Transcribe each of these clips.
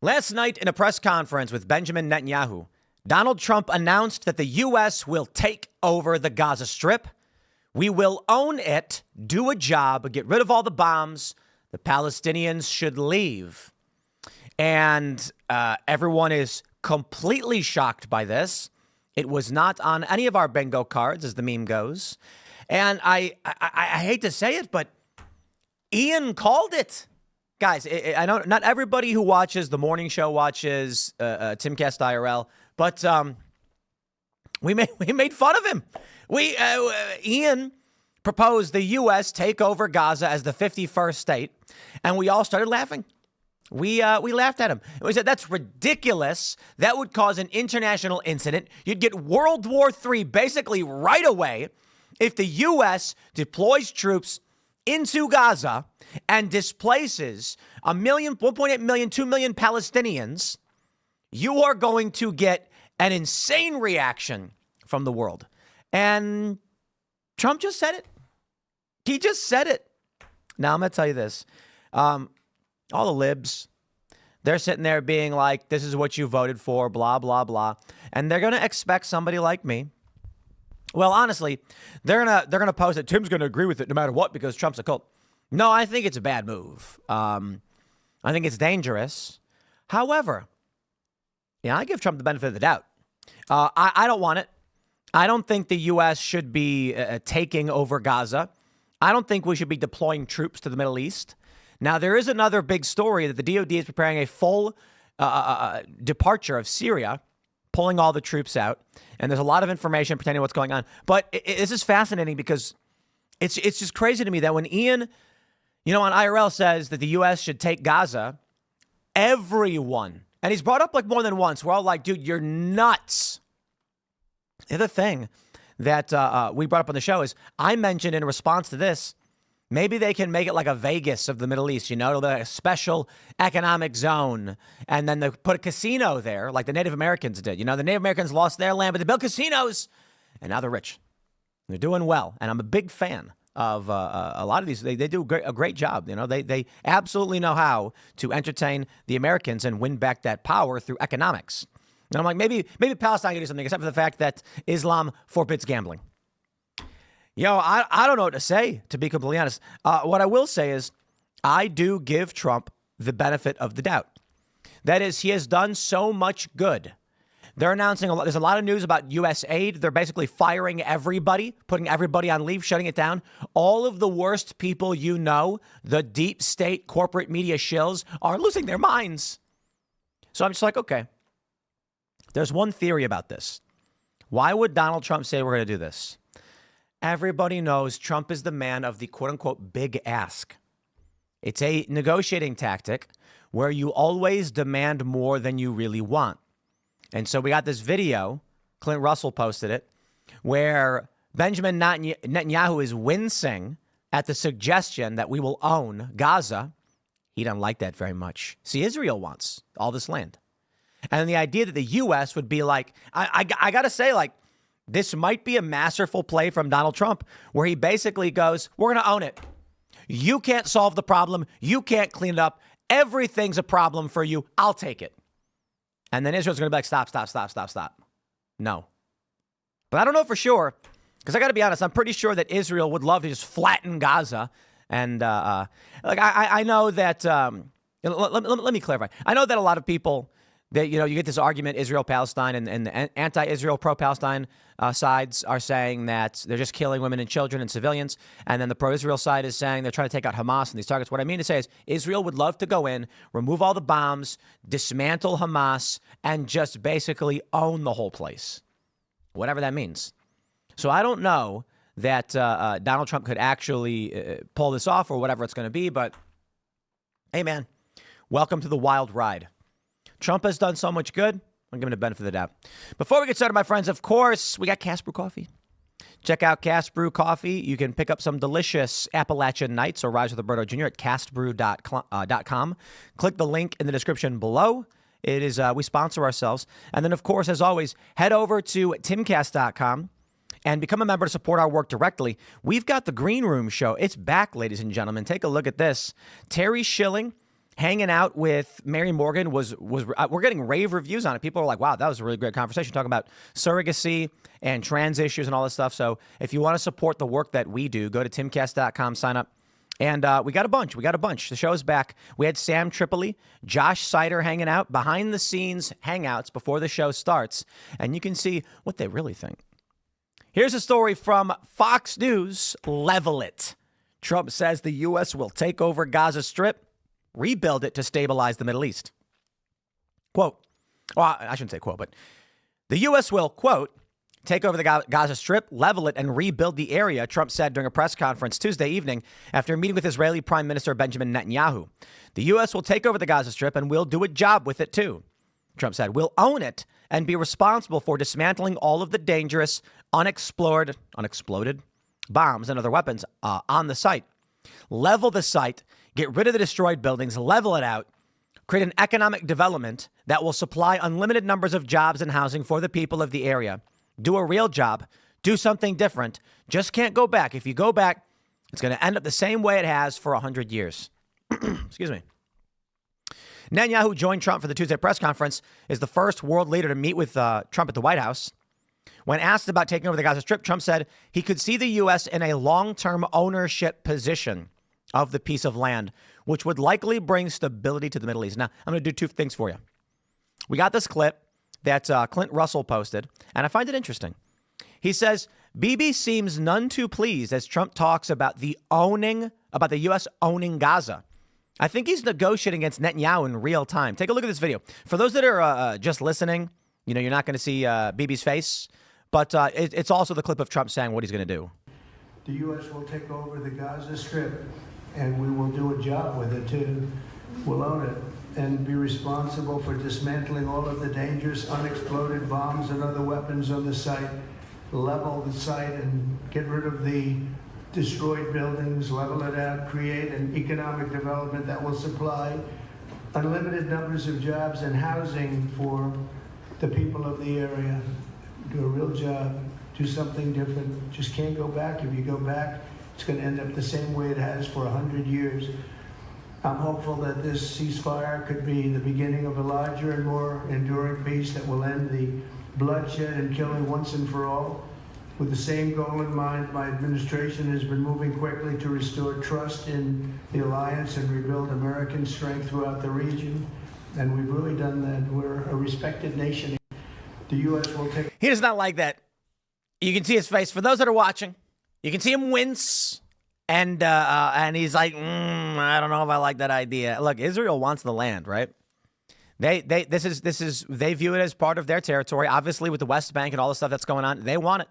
Last night in a press conference with Benjamin Netanyahu, Donald Trump announced that the U.S. will take over the Gaza Strip. We will own it, do a job, get rid of all the bombs. The Palestinians should leave. And everyone is completely shocked by this. It was not on any of our bingo cards, as the meme goes. And I hate to say it, but Ian called it. Guys, I know not everybody who watches the morning show watches Timcast IRL, but we made fun of him. Ian proposed the U.S. take over Gaza as the 51st state, and we all started laughing. We laughed at him. We said, that's ridiculous. That would cause an international incident. You'd get World War III basically right away if the U.S. deploys troops into Gaza and displaces 1 million, 1.8 million, 2 million Palestinians. You are going to get an insane reaction from the world. And Trump just said it. He just said it. Now, I'm going to tell you this. All the libs, they're sitting there being like, this is what you voted for, blah, blah, blah. And they're going to expect somebody like me. Well, honestly, they're gonna post that Tim's going to agree with it no matter what because Trump's a cult. No, I think it's a bad move. I think it's dangerous. However, I give Trump the benefit of the doubt. I don't want it. I don't think the U.S. should be taking over Gaza. I don't think we should be deploying troops to the Middle East. Now, there is another big story that the DOD is preparing a full departure of Syria, pulling all the troops out. And there's a lot of information pertaining to what's going on. But this is fascinating because it's just crazy to me that when Ian, on IRL says that the U.S. should take Gaza, everyone, and he's brought up like more than once, we're all like, dude, you're nuts. The other thing that we brought up on the show is I mentioned in response to this, maybe they can make it like a Vegas of the Middle East, it'll be like a special economic zone. And then they put a casino there like the Native Americans did. The Native Americans lost their land, but they built casinos and now they're rich. They're doing well. And I'm a big fan of a lot of these. They do a great job. They absolutely know how to entertain the Americans and win back that power through economics. And I'm like, maybe Palestine can do something, except for the fact that Islam forbids gambling. I don't know what to say, to be completely honest. What I will say is I do give Trump the benefit of the doubt. That is, he has done so much good. They're announcing there's a lot of news about U.S. aid. They're basically firing everybody, putting everybody on leave, shutting it down. All of the worst people the deep state corporate media shills, are losing their minds. So I'm just like, okay, there's one theory about this. Why would Donald Trump say we're going to do this? Everybody knows Trump is the man of the quote unquote big ask. It's a negotiating tactic where you always demand more than you really want. And so we got this video, Clint Russell posted it, where Benjamin Netanyahu is wincing at the suggestion that we will own Gaza. He doesn't like that very much. See, Israel wants all this land. And the idea that the U.S. would be like, I got to say, like, this might be a masterful play from Donald Trump where he basically goes, we're going to own it. You can't solve the problem. You can't clean it up. Everything's a problem for you. I'll take it. And then Israel's going to be like, stop. No. But I don't know for sure, because I got to be honest, I'm pretty sure that Israel would love to just flatten Gaza. And I know that, let me clarify. I know that a lot of people, that, you get this argument, Israel-Palestine, and the anti-Israel, pro-Palestine sides are saying that they're just killing women and children and civilians. And then the pro-Israel side is saying they're trying to take out Hamas and these targets. What I mean to say is Israel would love to go in, remove all the bombs, dismantle Hamas, and just basically own the whole place, whatever that means. So I don't know that Donald Trump could actually pull this off or whatever it's going to be. But, hey, man, welcome to the wild ride. Trump has done so much good. I'm giving him the benefit of the doubt. Before we get started, my friends, of course, we got Cask Brew Coffee. Check out Cask Brew Coffee. You can pick up some delicious Appalachian Nights or Rise with Roberto Jr. at castbrew.com. Click the link in the description below. It is we sponsor ourselves. And then, of course, as always, head over to timcast.com and become a member to support our work directly. We've got the Green Room Show. It's back, ladies and gentlemen. Take a look at this. Terry Schilling hanging out with Mary Morgan was we're getting rave reviews on it. People are like, wow, that was a really great conversation talking about surrogacy and trans issues and all this stuff. So if you want to support the work that we do, go to timcast.com, sign up. And we got a bunch. The show's back. We had Sam Tripoli, Josh Sider hanging out, behind the scenes hangouts before the show starts. And you can see what they really think. Here's a story from Fox News. Level it. Trump says the U.S. will take over Gaza Strip, rebuild it to stabilize the Middle East. Quote, well, I shouldn't say quote, but the U.S. will, quote, take over the Gaza Strip, level it, and rebuild the area, Trump said during a press conference Tuesday evening after meeting with Israeli Prime Minister Benjamin Netanyahu. The U.S. will take over the Gaza Strip, and we'll do a job with it, too, Trump said. We'll own it and be responsible for dismantling all of the dangerous, unexploded bombs and other weapons on the site. Level the site, get rid of the destroyed buildings, level it out, create an economic development that will supply unlimited numbers of jobs and housing for the people of the area. Do a real job. Do something different. Just can't go back. If you go back, it's going to end up the same way it has for 100 years. Excuse me. Netanyahu joined Trump for the Tuesday press conference, is the first world leader to meet with Trump at the White House. When asked about taking over the Gaza Strip, Trump said he could see the U.S. in a long-term ownership position of the piece of land, which would likely bring stability to the Middle East. Now, I'm going to do two things for you. We got this clip that Clint Russell posted, and I find it interesting. He says, Bibi seems none too pleased as Trump talks about the U.S. owning Gaza. I think he's negotiating against Netanyahu in real time. Take a look at this video. For those that are just listening, you know, you're not going to see Bibi's face, but it's also the clip of Trump saying what he's going to do. The U.S. will take over the Gaza Strip, and we will do a job with it, too. We'll own it and be responsible for dismantling all of the dangerous unexploded bombs and other weapons on the site, level the site and get rid of the destroyed buildings, level it out, create an economic development that will supply unlimited numbers of jobs and housing for the people of the area. Do a real job, do something different. Just can't go back. If you go back, it's going to end up the same way it has for 100 years. I'm hopeful that this ceasefire could be the beginning of a larger and more enduring peace that will end the bloodshed and killing once and for all. With the same goal in mind, my administration has been moving quickly to restore trust in the alliance and rebuild American strength throughout the region. And we've really done that. We're a respected nation. The U.S. will take... He does not like that. You can see his face. For those that are watching, you can see him wince. And he's like, I don't know if I like that idea. Look, Israel wants the land, right? They view it as part of their territory. Obviously, with the West Bank and all the stuff that's going on, they want it.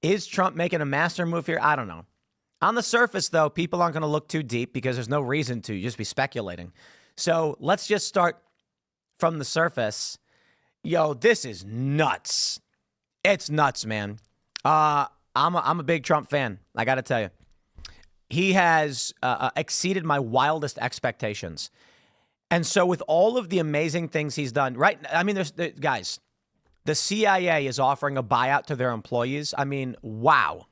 Is Trump making a master move here? I don't know. On the surface, though, people aren't going to look too deep because there's no reason to. You just be speculating. So let's just start from the surface. Yo, this is nuts. It's nuts, man. I'm a big Trump fan. I got to tell you. He has exceeded my wildest expectations. And so with all of the amazing things he's done, right? I mean, guys, the CIA is offering a buyout to their employees. I mean, wow.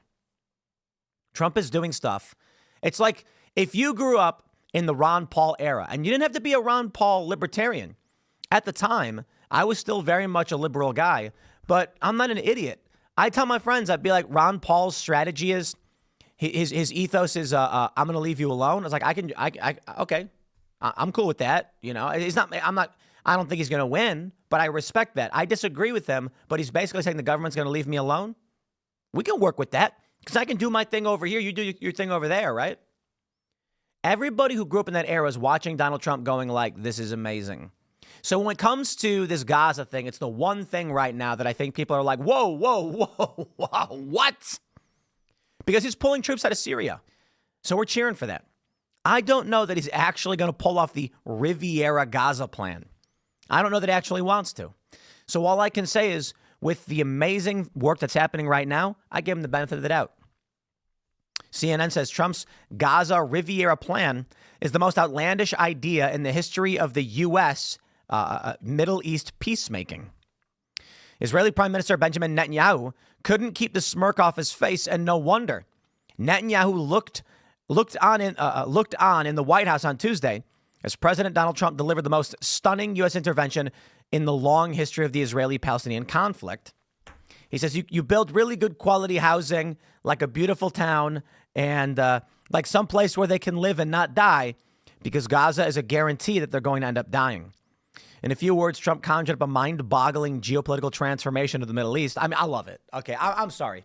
Trump is doing stuff. It's like if you grew up in the Ron Paul era, and you didn't have to be a Ron Paul libertarian. At the time, I was still very much a liberal guy, but I'm not an idiot. I tell my friends, I'd be like, Ron Paul's strategy is, his ethos is, I'm going to leave you alone. It's like, okay, I'm cool with that. You know, I don't think he's going to win, but I respect that. I disagree with him, but he's basically saying the government's going to leave me alone. We can work with that because I can do my thing over here. You do your thing over there, right? Everybody who grew up in that era is watching Donald Trump going like, this is amazing. So when it comes to this Gaza thing, it's the one thing right now that I think people are like, whoa, what? Because he's pulling troops out of Syria. So we're cheering for that. I don't know that he's actually going to pull off the Riviera Gaza plan. I don't know that he actually wants to. So all I can say is with the amazing work that's happening right now, I give him the benefit of the doubt. CNN says Trump's Gaza Riviera plan is the most outlandish idea in the history of the U.S. Middle East peacemaking. Israeli Prime Minister Benjamin Netanyahu couldn't keep the smirk off his face, and no wonder. Netanyahu looked on in the White House on Tuesday as President Donald Trump delivered the most stunning U.S. intervention in the long history of the Israeli-Palestinian conflict. He says you build really good quality housing, like a beautiful town, and like some place where they can live and not die, because Gaza is a guarantee that they're going to end up dying. In a few words, Trump conjured up a mind-boggling geopolitical transformation of the Middle East. I mean, I love it. Okay, I'm sorry.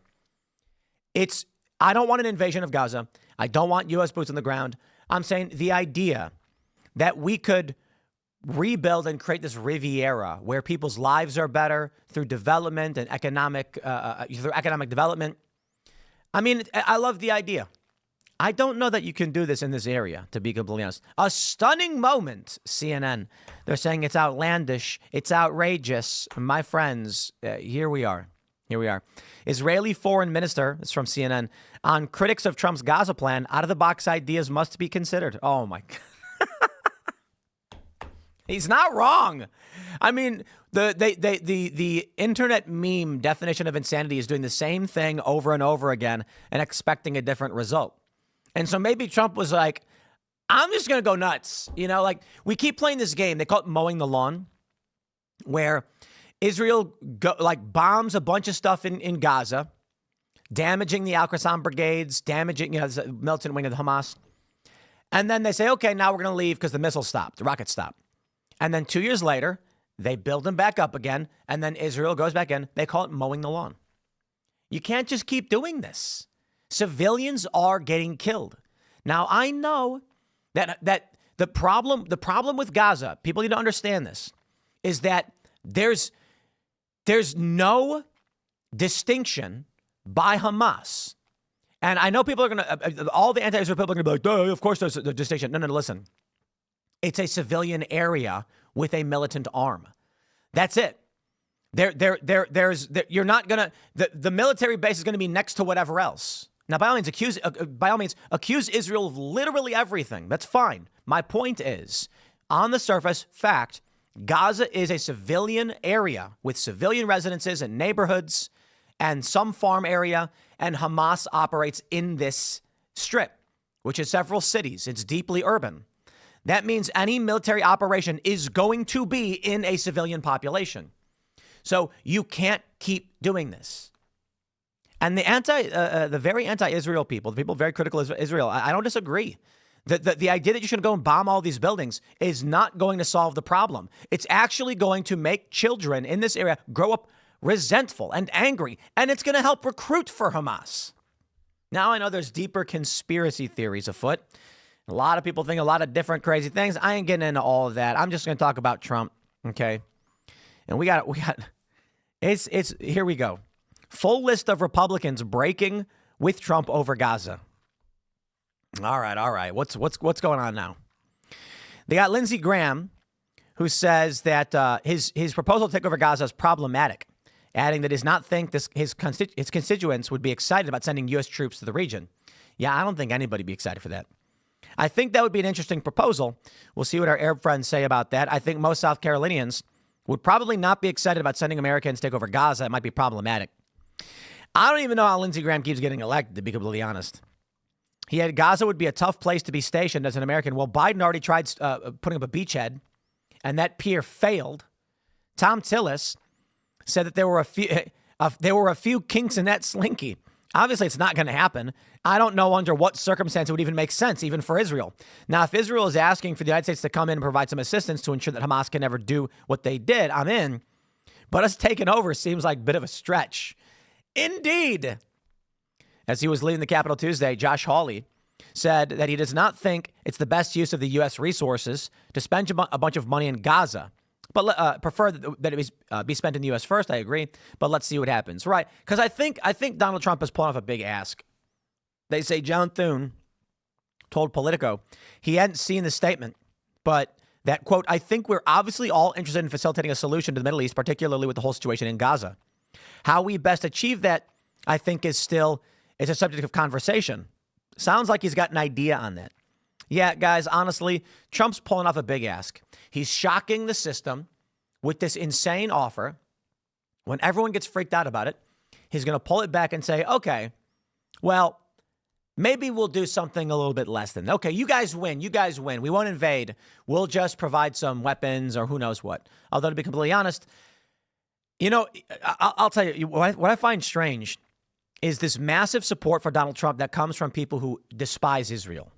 I don't want an invasion of Gaza. I don't want U.S. boots on the ground. I'm saying the idea that we could rebuild and create this Riviera where people's lives are better through development and economic development. I mean, I love the idea. I don't know that you can do this in this area, to be completely honest. A stunning moment, CNN. They're saying it's outlandish. It's outrageous. My friends, here we are. Here we are. Israeli foreign minister, it's from CNN, on critics of Trump's Gaza plan, out-of-the-box ideas must be considered. Oh, my God. He's not wrong. I mean, the internet meme definition of insanity is doing the same thing over and over again and expecting a different result. And so maybe Trump was like, I'm just going to go nuts. You know, like we keep playing this game. They call it mowing the lawn, where Israel bombs a bunch of stuff in Gaza, damaging the Al-Qassam brigades, damaging, the militant wing of the Hamas. And then they say, okay, now we're going to leave because the missiles stopped, the rockets stopped. And then 2 years later, they build them back up again. And then Israel goes back in. They call it mowing the lawn. You can't just keep doing this. Civilians are getting killed. Now, I know that the problem with Gaza, people need to understand this, is that there's no distinction by Hamas. And I know people are going to, all the anti-Israel people are going to be like, of course there's a distinction. No, listen. It's a civilian area with a militant arm. That's it. You're not going to, the military base is going to be next to whatever else. Now, by all means, accuse Israel of literally everything. That's fine. My point is, on the surface, fact, Gaza is a civilian area with civilian residences and neighborhoods and some farm area, and Hamas operates in this strip, which is several cities. It's deeply urban. That means any military operation is going to be in a civilian population. So you can't keep doing this. And the very anti-Israel people, the people very critical of Israel, I don't disagree. The idea that you should go and bomb all these buildings is not going to solve the problem. It's actually going to make children in this area grow up resentful and angry, and it's going to help recruit for Hamas. Now, I know there's deeper conspiracy theories afoot. A lot of people think a lot of different crazy things. I ain't getting into all of that. I'm just going to talk about Trump, okay? And it's here we go. Full list of Republicans breaking with Trump over Gaza. All right. What's going on now? They got Lindsey Graham, who says that his proposal to take over Gaza is problematic, adding that he does not think his constituents would be excited about sending U.S. troops to the region. Yeah, I don't think anybody would be excited for that. I think that would be an interesting proposal. We'll see what our Arab friends say about that. I think most South Carolinians would probably not be excited about sending Americans to take over Gaza. It might be problematic. I don't even know how Lindsey Graham keeps getting elected, to be completely honest. He had Gaza would be a tough place to be stationed as an American. Well, Biden already tried putting up a beachhead, and that pier failed. Tom Tillis said that there were a few kinks in that slinky. Obviously, it's not going to happen. I don't know under what circumstance it would even make sense, even for Israel. Now, if Israel is asking for the United States to come in and provide some assistance to ensure that Hamas can never do what they did, I'm in. But us taking over seems like a bit of a stretch. Indeed. As he was leading the Capitol Tuesday, Josh Hawley said that he does not think it's the best use of the U.S. resources to spend a bunch of money in Gaza, but prefer that it be spent in the U.S. first. I agree, but let's see what happens. Right, because I think Donald Trump is pulling off a big ask. They say John Thune told Politico he hadn't seen the statement, but that, quote, I think we're obviously all interested in facilitating a solution to the Middle East, particularly with the whole situation in Gaza. How we best achieve that, I think, is a subject of conversation. Sounds like he's got an idea on that. Yeah, guys, honestly, Trump's pulling off a big ask. He's shocking the system with this insane offer. When everyone gets freaked out about it, he's going to pull it back and say, okay, well, maybe we'll do something a little bit less than, okay, you guys win. You guys win. We won't invade. We'll just provide some weapons or who knows what. Although, to be completely honest, I'll tell you, what I find strange is this massive support for Donald Trump that comes from people who despise Israel.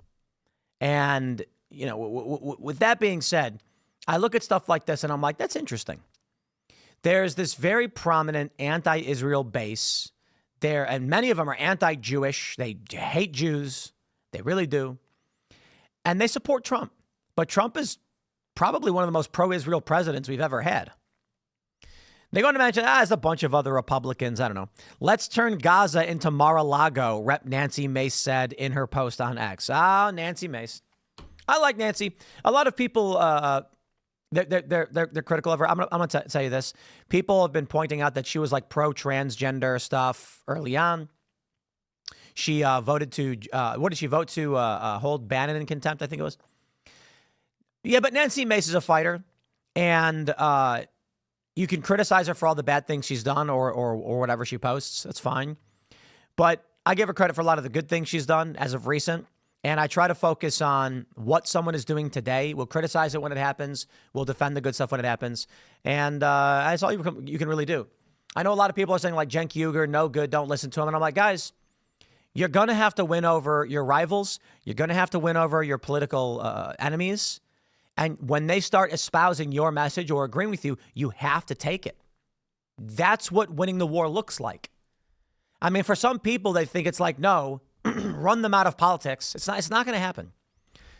And, with that being said, I look at stuff like this and I'm like, that's interesting. There's this very prominent anti-Israel base there, and many of them are anti-Jewish. They hate Jews. They really do. And they support Trump. But Trump is probably one of the most pro-Israel presidents we've ever had. They're going to mention, there's a bunch of other Republicans. I don't know. Let's turn Gaza into Mar-a-Lago, Rep. Nancy Mace said in her post on X. Nancy Mace. I like Nancy. A lot of people, they're critical of her. I'm going to tell you this. People have been pointing out that she was like pro-transgender stuff early on. She voted to, what did she vote to? Hold Bannon in contempt, I think it was. Yeah, but Nancy Mace is a fighter. And you can criticize her for all the bad things she's done or whatever she posts. That's fine. But I give her credit for a lot of the good things she's done as of recent. And I try to focus on what someone is doing today. We'll criticize it when it happens. We'll defend the good stuff when it happens. And that's all you can really do. I know a lot of people are saying like Cenk Uygur, no good, don't listen to him. And I'm like, guys, you're going to have to win over your rivals. You're going to have to win over your political enemies. And when they start espousing your message or agreeing with you, you have to take it. That's what winning the war looks like. I mean, for some people, they think it's like, no, run them out of politics. It's not going to happen.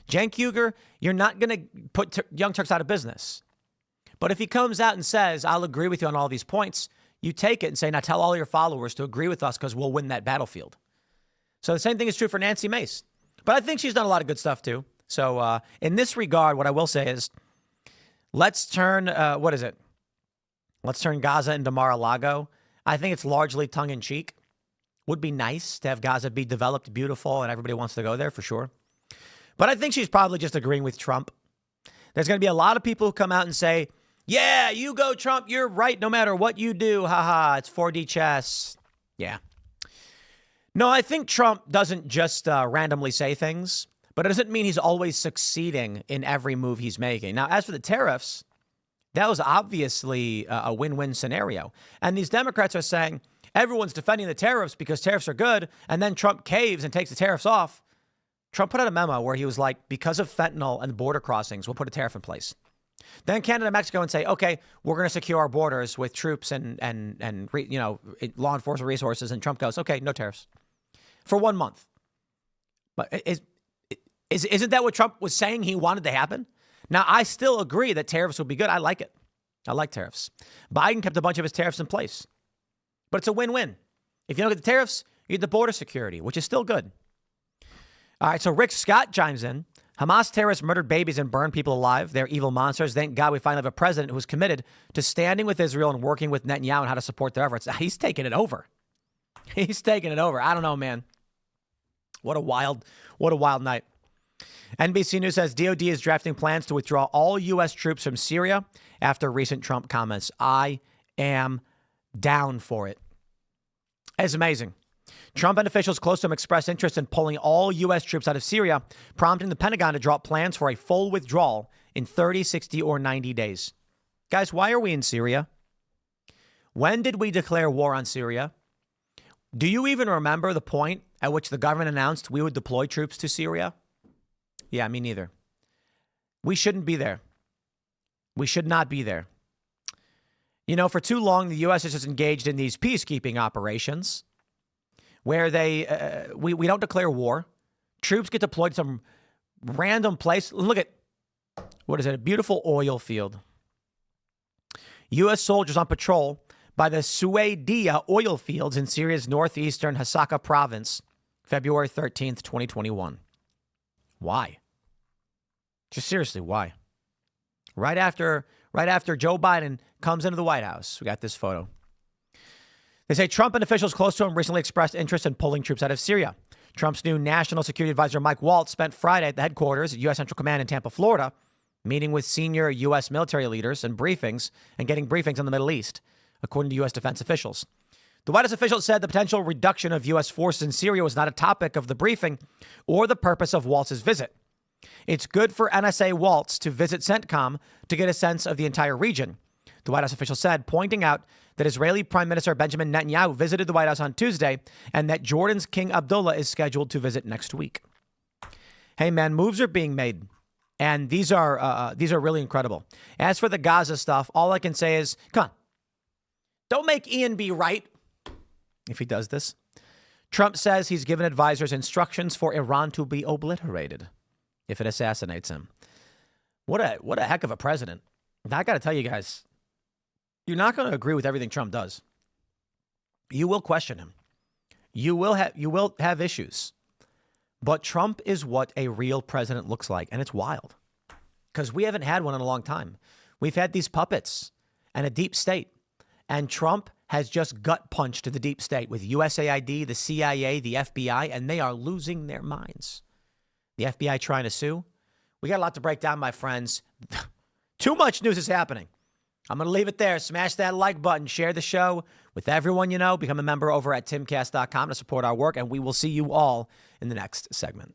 Cenk Uygur, you're not going to put Young Turks out of business. But if he comes out and says, I'll agree with you on all these points, you take it and say, now tell all your followers to agree with us because we'll win that battlefield. So the same thing is true for Nancy Mace. But I think she's done a lot of good stuff, too. So in this regard, what I will say is let's turn, Let's turn Gaza into Mar-a-Lago. I think it's largely tongue-in-cheek. Would be nice to have Gaza be developed, beautiful, and everybody wants to go there for sure. But I think she's probably just agreeing with Trump. There's going to be a lot of people who come out and say, yeah, you go, Trump. You're right no matter what you do. Haha, it's 4D chess. Yeah. No, I think Trump doesn't just randomly say things, but it doesn't mean he's always succeeding in every move he's making. Now, as for the tariffs, that was obviously a win-win scenario. And these Democrats are saying everyone's defending the tariffs because tariffs are good, and then Trump caves and takes the tariffs off. Trump put out a memo where he was like, because of fentanyl and border crossings, we'll put a tariff in place. Then Canada and Mexico and say, okay, we're going to secure our borders with troops and law enforcement resources. And Trump goes, okay, no tariffs for 1 month. But isn't that what Trump was saying he wanted to happen? Now, I still agree that tariffs would be good. I like it. I like tariffs. Biden kept a bunch of his tariffs in place. But it's a win-win. If you don't get the tariffs, you get the border security, which is still good. All right, so Rick Scott chimes in. Hamas terrorists murdered babies and burned people alive. They're evil monsters. Thank God we finally have a president who's committed to standing with Israel and working with Netanyahu on how to support their efforts. He's taking it over. He's taking it over. I don't know, man. What a wild night. NBC News says DOD is drafting plans to withdraw all U.S. troops from Syria after recent Trump comments. I am down for it. It's amazing. Trump and officials close to him expressed interest in pulling all U.S. troops out of Syria, prompting the Pentagon to drop plans for a full withdrawal in 30, 60, or 90 days. Guys, why are we in Syria? When did we declare war on Syria? Do you even remember the point at which the government announced we would deploy troops to Syria? Yeah, me neither. We shouldn't be there. We should not be there. You know, for too long, the U.S. has just engaged in these peacekeeping operations where we don't declare war. Troops get deployed to some random place. Look at, what is it? A beautiful oil field. U.S. soldiers on patrol by the Suaidia oil fields in Syria's northeastern Hasaka province, February 13th, 2021. Why? Just seriously, why? Right after Joe Biden comes into the White House, we got this photo. They say Trump and officials close to him recently expressed interest in pulling troops out of Syria. Trump's new National Security Advisor, Mike Waltz, spent Friday at the headquarters at U.S. Central Command in Tampa, Florida, meeting with senior U.S. military leaders and getting briefings on the Middle East, according to U.S. defense officials. The White House official said the potential reduction of U.S. forces in Syria was not a topic of the briefing or the purpose of Waltz's visit. It's good for NSA Waltz to visit CENTCOM to get a sense of the entire region, the White House official said, pointing out that Israeli Prime Minister Benjamin Netanyahu visited the White House on Tuesday and that Jordan's King Abdullah is scheduled to visit next week. Hey, man, moves are being made, and these are really incredible. As for the Gaza stuff, all I can say is, come on, don't make Ian be right if he does this. Trump says he's given advisors instructions for Iran to be obliterated if it assassinates him. What a heck of a president. I got to tell you guys, you're not going to agree with everything Trump does. You will question him. You will have issues. But Trump is what a real president looks like, and it's wild because we haven't had one in a long time. We've had these puppets and a deep state, and Trump has just gut punched the deep state with USAID, the CIA, the FBI, and they are losing their minds. The FBI trying to sue. We got a lot to break down, my friends. Too much news is happening. I'm going to leave it there. Smash that like button. Share the show with everyone you know. Become a member over at timcast.com to support our work, and we will see you all in the next segment.